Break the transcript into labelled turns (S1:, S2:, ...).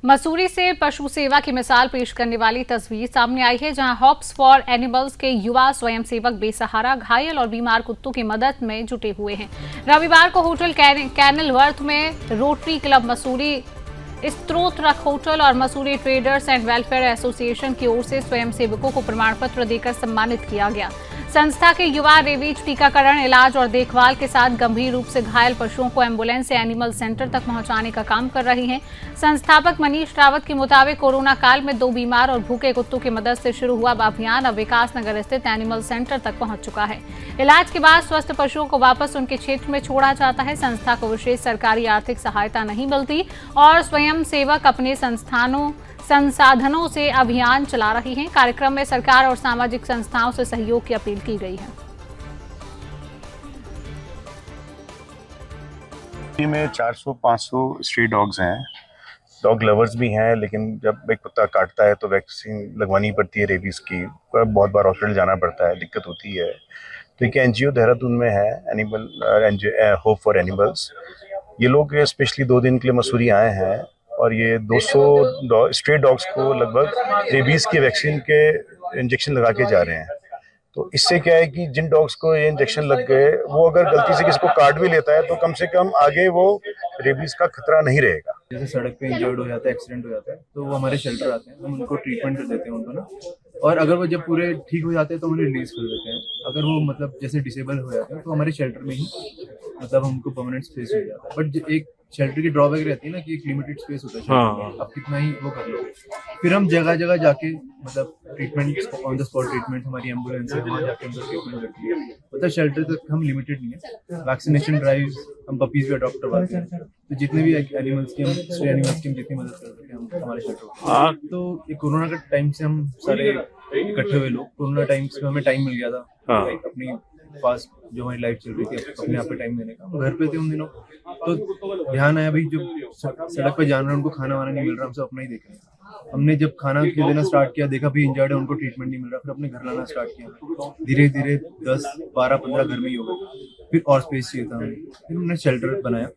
S1: मसूरी से पशु सेवा की मिसाल पेश करने वाली तस्वीर सामने आई है, जहां हॉप्स फॉर एनिमल्स के युवा स्वयंसेवक बेसहारा, घायल और बीमार कुत्तों की मदद में जुटे हुए हैं। रविवार को होटल कैनल वर्थ में रोटरी क्लब मसूरी, स्त्रोत रख होटल और Mussoorie traders and welfare association की ओर से स्वयंसेवकों को प्रमाण पत्र देकर सम्मानित किया गया। संस्था के युवा रेबीज टीकाकरण, इलाज और देखभाल के साथ गंभीर रूप से घायल पशुओं को एम्बुलेंस से एनिमल सेंटर तक पहुंचाने का काम कर रही हैं। संस्थापक मनीष रावत के मुताबिक कोरोना काल में 2 बीमार और भूखे कुत्तों की मदद से शुरू हुआ अभियान अब विकास नगर स्थित एनिमल सेंटर तक पहुंच चुका है। इलाज के बाद स्वस्थ पशुओं को वापस उनके क्षेत्र में छोड़ा जाता है। संस्था को विशेष सरकारी आर्थिक सहायता नहीं मिलती और स्वयं सेवक अपने संसाधनों से अभियान चला रही हैं। कार्यक्रम में सरकार और सामाजिक संस्थाओं से सहयोग की अपील की गई है।
S2: में 400-500 स्ट्रीट डॉग्स हैं। डॉग लवर्स भी हैं, लेकिन जब एक कुत्ता काटता है तो वैक्सीन लगवानी पड़ती है रेबीज की। बहुत बार हॉस्पिटल जाना पड़ता है, दिक्कत होती है। तो एक एनजीओ देहरादून में है, एनिमल होप फॉर एनिमल्स। ये लोग स्पेशली 2 दिन के लिए मसूरी आए हैं और ये 200 स्ट्रेट डॉग्स को लगभग रेबीज की वैक्सीन के इंजेक्शन लगा के जा रहे हैं। तो इससे क्या है कि जिन डॉग्स को ये इंजेक्शन लग गए, वो अगर गलती से किसी को काट भी लेता है तो कम से कम आगे वो रेबीज का खतरा नहीं रहेगा।
S3: जैसे सड़क पे इंजर्ड हो जाता है, एक्सीडेंट हो जाता है, तो वो हमारे शेल्टर आते हैं, हम उनको ट्रीटमेंट कर देते हैं उनको ना। और अगर वो जब पूरे ठीक हो जाते हैं तो उन्हें रिलीज कर देते हैं। अगर वो मतलब जैसे डिसेबल हो जाते हैं तो हमारे शेल्टर में ही मतलब हमको परमानेंट स्पेस मिल जाता है। बट एक शेल्टर की ड्रॉबैक रहती है ना कि एक लिमिटेड स्पेस होता है शेल्टर में, आप कितना ही वो कर लो। फिर हम जगह जगह जाके मतलब treatment on the spot treatment, हमारी एम्बुलेंस है, वहाँ जाके उनका ट्रीटमेंट करती है। मतलब शेल्टर तक हम लिमिटेड नहीं है। वैक्सीनेशन ड्राइव्स, हम पपीज भी अडॉप्ट करवाते हैं। तो जितने भी एनिमल्स की हम जितनी मदद कर सके हम हमारे शेल्टर। तो ये कोरोना के टाइम से हम सारे इकट्ठे हुए लोग, कोरोना टाइम से हमें टाइम मिल गया था अपनी पास जो हमारी लाइफ चल रही थी अपने आप पे टाइम देने का। हम घर पे थे उन दिनों, तो ध्यान आया भाई जो सड़क पे जान रहे हैं उनको खाना वाना नहीं मिल रहा, हम सब अपना ही देख रहे हैं। हमने जब खाना देना स्टार्ट किया, देखा भी इंजर्ड है, उनको ट्रीटमेंट नहीं मिल रहा, फिर अपने घर लाना स्टार्ट किया। धीरे धीरे 10, 12, 15 घर में ही हो गए। फिर और स्पेस चाहिए था हमें, फिर हमने शेल्टर बनाया।